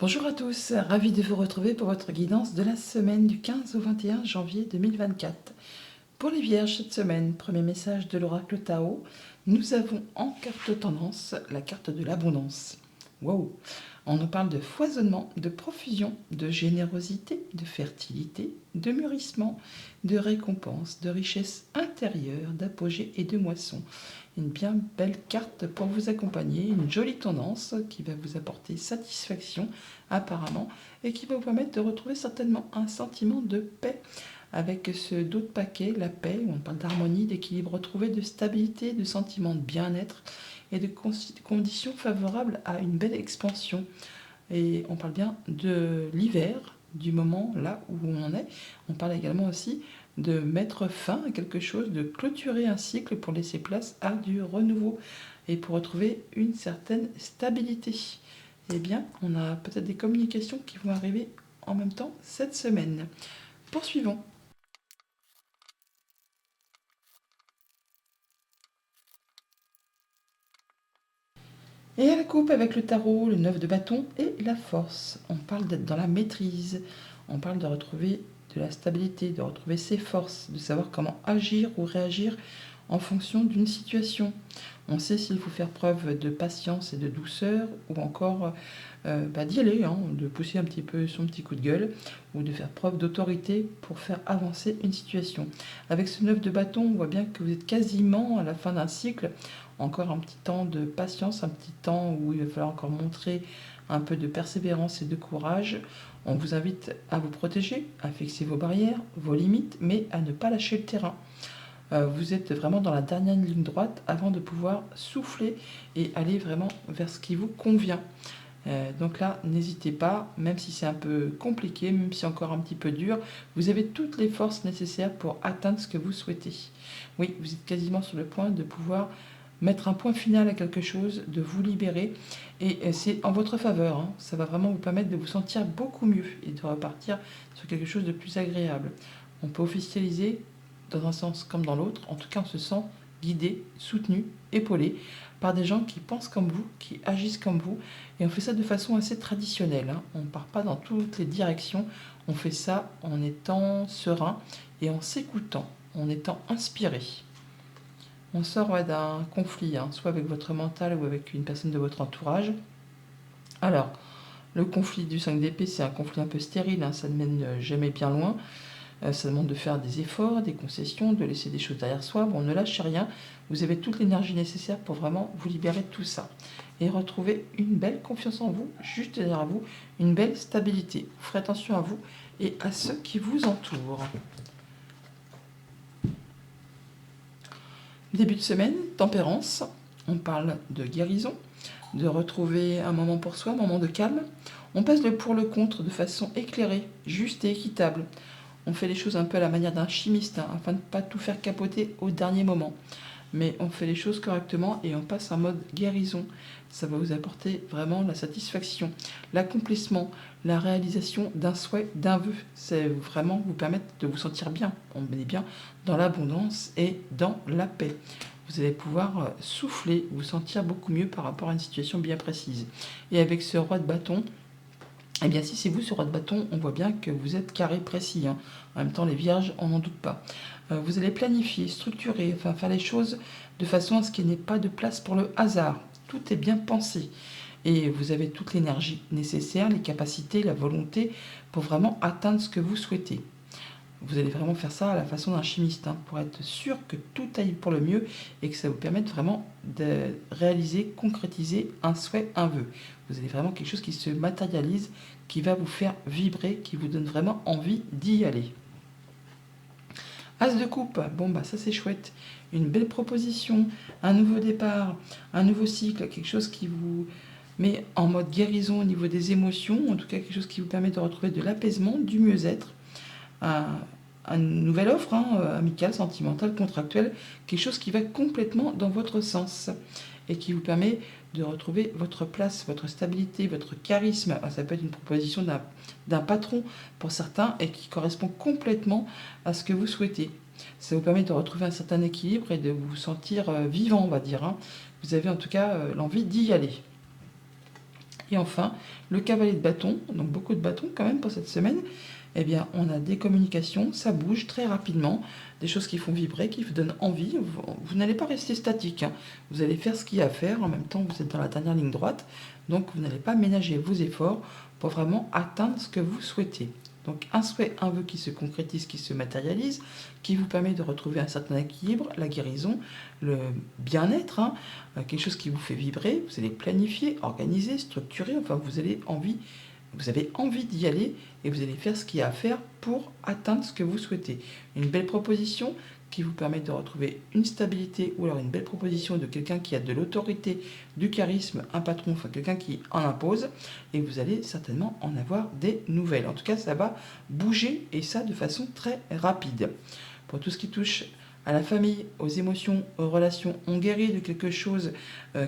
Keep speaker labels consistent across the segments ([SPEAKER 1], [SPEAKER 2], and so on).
[SPEAKER 1] Bonjour à tous, ravi de vous retrouver pour votre guidance de la semaine du 15 au 21 janvier 2024. Pour les Vierges cette semaine, premier message de l'oracle Tao, nous avons en carte tendance la carte de l'abondance. Wow! On nous parle de foisonnement, de profusion, de générosité, de fertilité, de mûrissement, de récompense, de richesse intérieure, d'apogée et de moisson. Une bien belle carte pour vous accompagner, une jolie tendance qui va vous apporter satisfaction apparemment et qui va vous permettre de retrouver certainement un sentiment de paix avec ce dos de paquet, la paix, où on parle d'harmonie, d'équilibre retrouvé, de stabilité, de sentiment de bien-être et de conditions favorables à une belle expansion. Et on parle bien de l'hiver, du moment là où on en est. On parle également aussi de mettre fin à quelque chose, de clôturer un cycle pour laisser place à du renouveau et pour retrouver une certaine stabilité. Eh bien, on a peut-être des communications qui vont arriver en même temps cette semaine. Poursuivons. Et à la coupe avec le tarot, le 9 de bâton et la force. On parle d'être dans la maîtrise, on parle de retrouver de la stabilité, de retrouver ses forces, de savoir comment agir ou réagir en fonction d'une situation. On sait s'il faut faire preuve de patience et de douceur ou encore d'y aller, de pousser un petit peu son petit coup de gueule ou de faire preuve d'autorité pour faire avancer une situation. Avec ce 9 de bâton, on voit bien que vous êtes quasiment à la fin d'un cycle. Encore un petit temps de patience, un petit temps où il va falloir encore montrer un peu de persévérance et de courage. On vous invite à vous protéger, à fixer vos barrières, vos limites, mais à ne pas lâcher le terrain. Vous êtes vraiment dans la dernière ligne droite avant de pouvoir souffler et aller vraiment vers ce qui vous convient. Donc là, n'hésitez pas, même si c'est un peu compliqué, même si c'est encore un petit peu dur, vous avez toutes les forces nécessaires pour atteindre ce que vous souhaitez. Oui, vous êtes quasiment sur le point de pouvoir mettre un point final à quelque chose, de vous libérer, et c'est en votre faveur. Ça va vraiment vous permettre de vous sentir beaucoup mieux et de repartir sur quelque chose de plus agréable. On peut officialiser dans un sens comme dans l'autre, en tout cas on se sent guidé, soutenu, épaulé par des gens qui pensent comme vous, qui agissent comme vous, et on fait ça de façon assez traditionnelle. On ne part pas dans toutes les directions, on fait ça en étant serein et en s'écoutant, en étant inspiré. On sort d'un conflit, soit avec votre mental ou avec une personne de votre entourage. Alors, le conflit du 5 d'épée, c'est un conflit un peu stérile, ça ne mène jamais bien loin. Ça demande de faire des efforts, des concessions, de laisser des choses derrière soi. Bon, ne lâchez rien, vous avez toute l'énergie nécessaire pour vraiment vous libérer de tout ça. Et retrouver une belle confiance en vous, juste derrière vous, une belle stabilité. Vous ferez attention à vous et à ceux qui vous entourent. Début de semaine, tempérance, on parle de guérison, de retrouver un moment pour soi, un moment de calme. On passe le pour le contre de façon éclairée, juste et équitable. On fait les choses un peu à la manière d'un chimiste, afin de ne pas tout faire capoter au dernier moment. Mais on fait les choses correctement et on passe en mode guérison. Ça va vous apporter vraiment la satisfaction, l'accomplissement, la réalisation d'un souhait, d'un vœu. C'est vraiment vous permettre de vous sentir bien. On est bien dans l'abondance et dans la paix. Vous allez pouvoir souffler, vous sentir beaucoup mieux par rapport à une situation bien précise. Et avec ce roi de bâton, eh bien, si c'est vous ce roi de bâton, on voit bien que vous êtes carré précis. En même temps, les vierges, on n'en doute pas. Vous allez planifier, structurer, faire les choses de façon à ce qu'il n'y ait pas de place pour le hasard. Tout est bien pensé. Et vous avez toute l'énergie nécessaire, les capacités, la volonté pour vraiment atteindre ce que vous souhaitez. Vous allez vraiment faire ça à la façon d'un chimiste, pour être sûr que tout aille pour le mieux et que ça vous permette vraiment de réaliser, concrétiser un souhait, un vœu. Vous avez vraiment quelque chose qui se matérialise, qui va vous faire vibrer, qui vous donne vraiment envie d'y aller. As de coupe, ça c'est chouette. Une belle proposition, un nouveau départ, un nouveau cycle, quelque chose qui vous met en mode guérison au niveau des émotions, en tout cas quelque chose qui vous permet de retrouver de l'apaisement, du mieux-être. Une nouvelle offre, amicale, sentimentale, contractuelle, quelque chose qui va complètement dans votre sens et qui vous permet de retrouver votre place, votre stabilité, votre charisme. Ça peut être une proposition d'un patron pour certains et qui correspond complètement à ce que vous souhaitez. Ça vous permet de retrouver un certain équilibre et de vous sentir vivant, on va dire. Vous avez en tout cas l'envie d'y aller. Et enfin, le cavalier de bâton, donc beaucoup de bâtons quand même pour cette semaine. Eh bien, on a des communications, ça bouge très rapidement, des choses qui font vibrer, qui vous donnent envie. Vous n'allez pas rester statique, hein. Vous allez faire ce qu'il y a à faire. En même temps, vous êtes dans la dernière ligne droite, donc vous n'allez pas ménager vos efforts pour vraiment atteindre ce que vous souhaitez. Donc un souhait, un vœu qui se concrétise, qui se matérialise, qui vous permet de retrouver un certain équilibre, la guérison, le bien-être, hein, quelque chose qui vous fait vibrer. Vous allez planifier, organiser, structurer, enfin vous avez envie d'y aller et vous allez faire ce qu'il y a à faire pour atteindre ce que vous souhaitez. Une belle proposition qui vous permet de retrouver une stabilité ou alors une belle proposition de quelqu'un qui a de l'autorité, du charisme, un patron, enfin quelqu'un qui en impose, et vous allez certainement en avoir des nouvelles. En tout cas, ça va bouger et ça de façon très rapide. Pour tout ce qui touche à la famille, aux émotions, aux relations, on guérit de quelque chose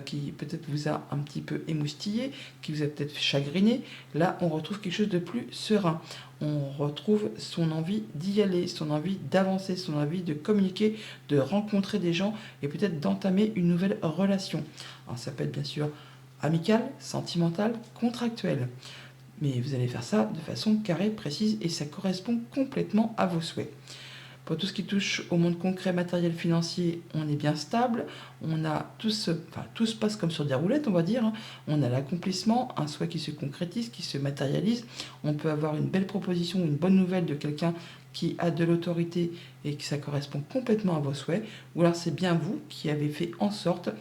[SPEAKER 1] qui peut-être vous a un petit peu émoustillé, qui vous a peut-être chagriné. Là, on retrouve quelque chose de plus serein. On retrouve son envie d'y aller, son envie d'avancer, son envie de communiquer, de rencontrer des gens et peut-être d'entamer une nouvelle relation. Alors ça peut être bien sûr amical, sentimental, contractuel. Mais vous allez faire ça de façon carrée, précise et ça correspond complètement à vos souhaits. Pour tout ce qui touche au monde concret, matériel, financier, on est bien stable. Tout se passe comme sur des roulettes, on va dire, hein. On a l'accomplissement, un souhait qui se concrétise, qui se matérialise. On peut avoir une belle proposition, une bonne nouvelle de quelqu'un qui a de l'autorité et que ça correspond complètement à vos souhaits. Ou alors c'est bien vous qui avez fait en sorte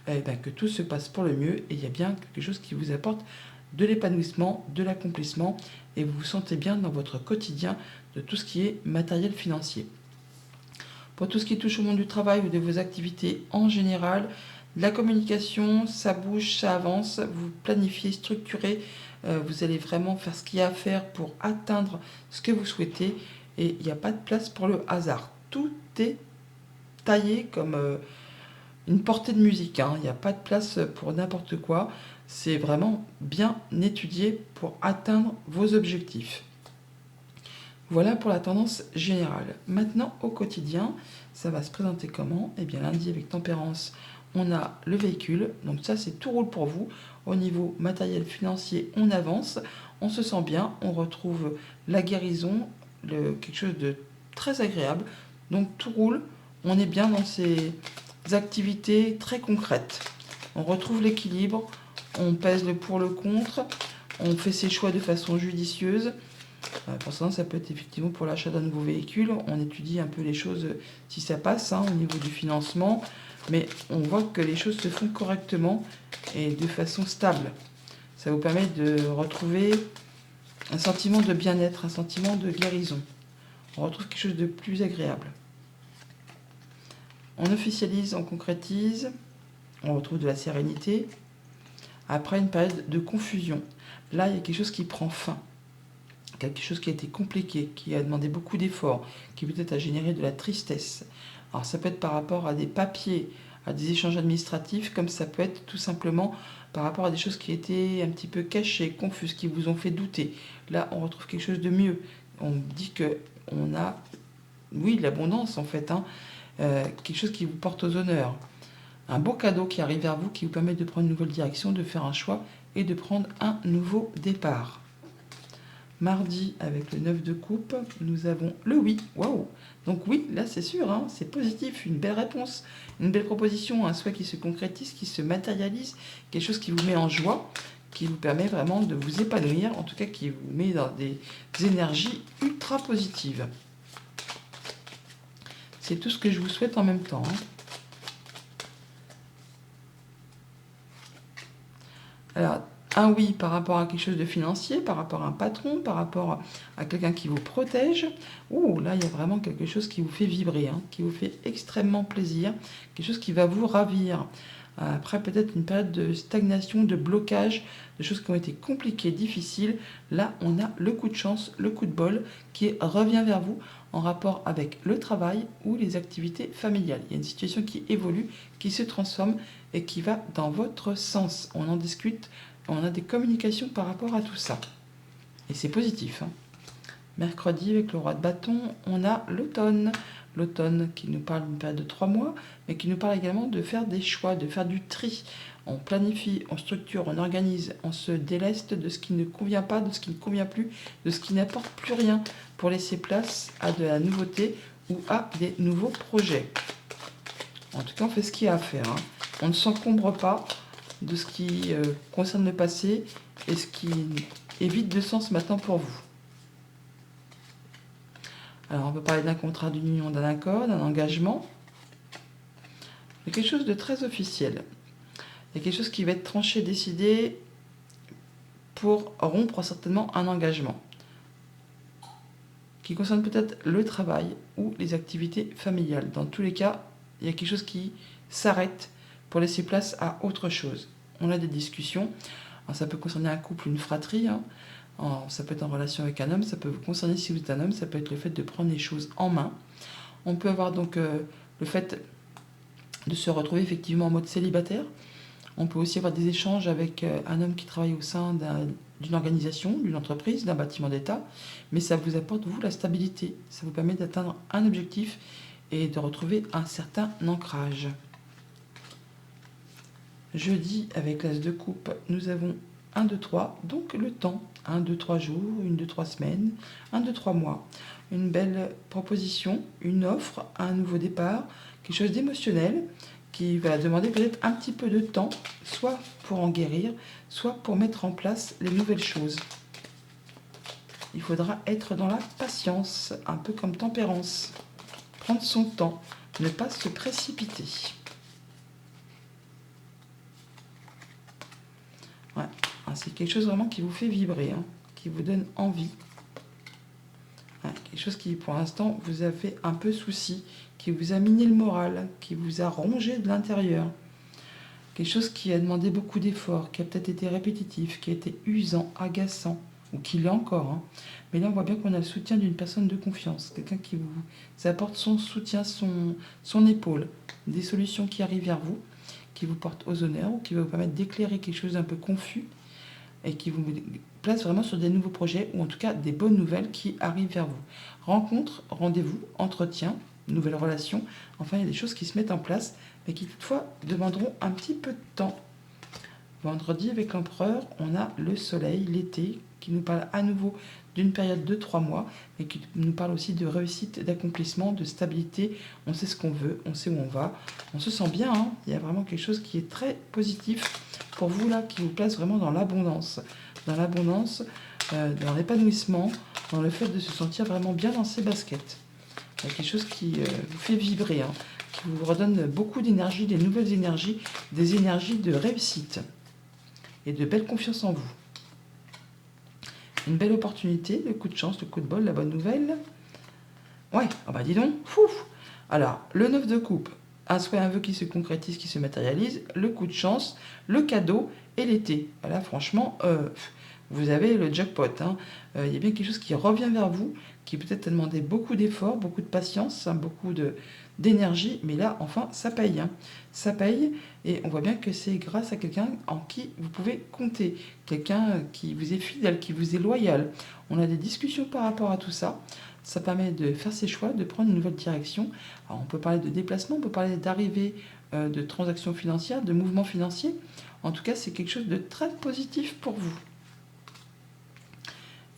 [SPEAKER 1] que tout se passe pour le mieux et il y a bien quelque chose qui vous apporte de l'épanouissement, de l'accomplissement et vous vous sentez bien dans votre quotidien de tout ce qui est matériel financier. Pour tout ce qui touche au monde du travail ou de vos activités en général, la communication, ça bouge, ça avance, vous planifiez, structurez, vous allez vraiment faire ce qu'il y a à faire pour atteindre ce que vous souhaitez et il n'y a pas de place pour le hasard. Tout est taillé comme une portée de musique, hein. Il n'y a pas de place pour n'importe quoi, c'est vraiment bien étudié pour atteindre vos objectifs. Voilà pour la tendance générale. Maintenant, au quotidien, ça va se présenter comment? Eh bien, lundi, avec tempérance, on a le véhicule. Donc ça, c'est tout roule pour vous. Au niveau matériel, financier, on avance. On se sent bien. On retrouve la guérison, quelque chose de très agréable. Donc tout roule. On est bien dans ces activités très concrètes. On retrouve l'équilibre. On pèse le pour, le contre. On fait ses choix de façon judicieuse. Pour ça peut être effectivement pour l'achat d'un nouveau véhicule. On étudie un peu les choses si ça passe au niveau du financement, mais on voit que les choses se font correctement et de façon stable. Ça vous permet de retrouver un sentiment de bien-être, un sentiment de guérison. On retrouve quelque chose de plus agréable. On officialise, on concrétise, on retrouve de la sérénité. Après une période de confusion, là il y a quelque chose qui prend fin. Quelque chose qui a été compliqué, qui a demandé beaucoup d'efforts, qui peut-être a généré de la tristesse. Alors ça peut être par rapport à des papiers, à des échanges administratifs, comme ça peut être tout simplement par rapport à des choses qui étaient un petit peu cachées, confuses, qui vous ont fait douter. Là, on retrouve quelque chose de mieux. On dit que on a, oui, l'abondance en fait, quelque chose qui vous porte aux honneurs. Un beau cadeau qui arrive vers vous, qui vous permet de prendre une nouvelle direction, de faire un choix et de prendre un nouveau départ. Mardi, avec le 9 de coupe, nous avons le oui. Waouh! Donc oui, là c'est sûr, c'est positif, une belle réponse, une belle proposition, un souhait qui se concrétise, qui se matérialise, quelque chose qui vous met en joie, qui vous permet vraiment de vous épanouir, en tout cas qui vous met dans des énergies ultra positives. C'est tout ce que je vous souhaite en même temps. Alors, un oui par rapport à quelque chose de financier, par rapport à un patron, par rapport à quelqu'un qui vous protège. Ouh, là, il y a vraiment quelque chose qui vous fait vibrer, qui vous fait extrêmement plaisir, quelque chose qui va vous ravir. Après, peut-être une période de stagnation, de blocage, de choses qui ont été compliquées, difficiles. Là, on a le coup de chance, le coup de bol qui revient vers vous en rapport avec le travail ou les activités familiales. Il y a une situation qui évolue, qui se transforme et qui va dans votre sens. On en discute. On a des communications par rapport à tout ça. Et c'est positif. Mercredi, avec le roi de bâton, on a l'automne. L'automne qui nous parle d'une période de 3 mois, mais qui nous parle également de faire des choix, de faire du tri On planifie, on structure, on organise, on se déleste de ce qui ne convient pas, de ce qui ne convient plus, de ce qui n'apporte plus rien pour laisser place à de la nouveauté ou à des nouveaux projets. En tout cas, on fait ce qu'il y a à faire, hein. On ne s'encombre pas de ce qui concerne le passé et ce qui est vide de sens maintenant pour vous. Alors, on peut parler d'un contrat d'union, d'un accord, d'un engagement. Il y a quelque chose de très officiel. Il y a quelque chose qui va être tranché, décidé pour rompre certainement un engagement qui concerne peut-être le travail ou les activités familiales. Dans tous les cas, il y a quelque chose qui s'arrête pour laisser place à autre chose. On a des discussions. Alors, ça peut concerner un couple, une fratrie, hein. Ça peut être en relation avec un homme, ça peut vous concerner si vous êtes un homme, ça peut être le fait de prendre les choses en main. On peut avoir donc le fait de se retrouver effectivement en mode célibataire. On peut aussi avoir des échanges avec un homme qui travaille au sein d'une organisation, d'une entreprise, d'un bâtiment d'État, mais ça vous apporte, vous, la stabilité. Ça vous permet d'atteindre un objectif et de retrouver un certain ancrage. Jeudi, avec l'as de coupe, nous avons 1, 2, 3, donc le temps. 1, 2, 3 jours, 1, 2, 3 semaines, 1, 2, 3 mois. Une belle proposition, une offre, un nouveau départ, quelque chose d'émotionnel qui va demander peut-être un petit peu de temps, soit pour en guérir, soit pour mettre en place les nouvelles choses. Il faudra être dans la patience, un peu comme tempérance. Prendre son temps, ne pas se précipiter. Ouais. C'est quelque chose vraiment qui vous fait vibrer, hein, qui vous donne envie. Ouais, quelque chose qui, pour l'instant, vous a fait un peu souci, qui vous a miné le moral, qui vous a rongé de l'intérieur. Quelque chose qui a demandé beaucoup d'efforts, qui a peut-être été répétitif, qui a été usant, agaçant, ou qui l'est encore, hein. Mais là, on voit bien qu'on a le soutien d'une personne de confiance, quelqu'un qui vous apporte son soutien, son épaule, des solutions qui arrivent vers vous, qui vous portent aux honneurs, ou qui va vous permettre d'éclairer quelque chose d'un peu confus, et qui vous place vraiment sur des nouveaux projets, ou en tout cas des bonnes nouvelles qui arrivent vers vous. Rencontres, rendez-vous, entretiens, nouvelles relations, enfin il y a des choses qui se mettent en place, mais qui toutefois demanderont un petit peu de temps. Vendredi, avec l'empereur, on a le soleil, l'été, qui nous parle à nouveau d'une période de 3 mois, mais qui nous parle aussi de réussite, d'accomplissement, de stabilité. On sait ce qu'on veut, on sait où on va, on se sent bien, hein. Il y a vraiment quelque chose qui est très positif pour vous là, qui vous place vraiment dans l'abondance, dans l'épanouissement, dans le fait de se sentir vraiment bien dans ses baskets. Il y a quelque chose qui vous fait vibrer, hein, qui vous redonne beaucoup d'énergie, des nouvelles énergies, des énergies de réussite et de belle confiance en vous. Une belle opportunité, le coup de chance, le coup de bol, la bonne nouvelle. Ouais, ah bah dis donc, fou. Alors, le 9 de coupe, un souhait, un vœu qui se concrétise, qui se matérialise, le coup de chance, le cadeau et l'été. Voilà, franchement, vous avez le jackpot, hein. Il y a bien quelque chose qui revient vers vous, qui peut-être a demandé beaucoup d'efforts, beaucoup de patience, hein, beaucoup d'énergie, mais là, enfin, ça paye, hein. Ça paye, et on voit bien que c'est grâce à quelqu'un en qui vous pouvez compter, quelqu'un qui vous est fidèle, qui vous est loyal. On a des discussions par rapport à tout ça. Ça permet de faire ses choix, de prendre une nouvelle direction. Alors, on peut parler de déplacement, on peut parler d'arrivée de transactions financières, de mouvements financiers. En tout cas, c'est quelque chose de très positif pour vous.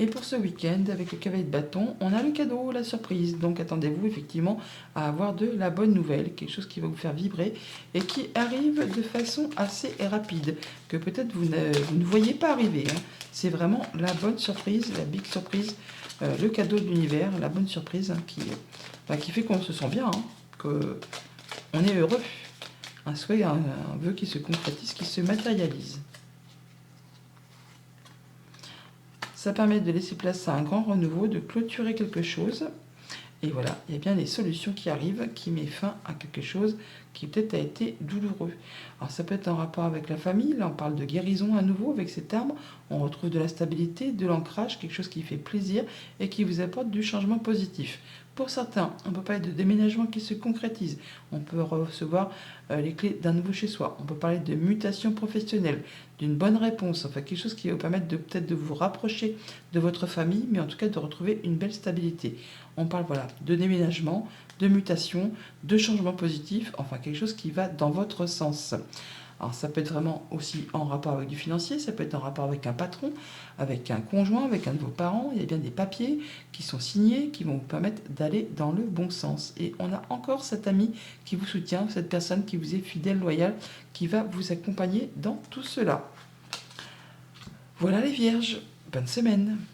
[SPEAKER 1] Et pour ce week-end, avec le cavalier de bâton, on a le cadeau, la surprise. Donc attendez-vous effectivement à avoir de la bonne nouvelle, quelque chose qui va vous faire vibrer et qui arrive de façon assez rapide, que peut-être vous ne voyez pas arriver, hein. C'est vraiment la bonne surprise, la big surprise, le cadeau de l'univers, la bonne surprise, hein, qui fait qu'on se sent bien, hein, qu'on est heureux. Un souhait, un vœu qui se concrétise, qui se matérialise. Ça permet de laisser place à un grand renouveau, de clôturer quelque chose. Et voilà, il y a bien les solutions qui arrivent, qui met fin à quelque chose qui peut-être a été douloureux. Alors ça peut être en rapport avec la famille, là on parle de guérison à nouveau avec ces termes. On retrouve de la stabilité, de l'ancrage, quelque chose qui fait plaisir et qui vous apporte du changement positif. Pour certains, on peut parler de déménagement qui se concrétise. On peut recevoir les clés d'un nouveau chez soi. On peut parler de mutation professionnelle, d'une bonne réponse, enfin quelque chose qui va vous permettre peut-être de vous rapprocher de votre famille, mais en tout cas de retrouver une belle stabilité. On parle voilà, de déménagement, de mutation, de changement positif, enfin quelque chose qui va dans votre sens. Alors ça peut être vraiment aussi en rapport avec du financier, ça peut être en rapport avec un patron, avec un conjoint, avec un de vos parents. Il y a bien des papiers qui sont signés, qui vont vous permettre d'aller dans le bon sens. Et on a encore cet ami qui vous soutient, cette personne qui vous est fidèle, loyale, qui va vous accompagner dans tout cela. Voilà les vierges, bonne semaine.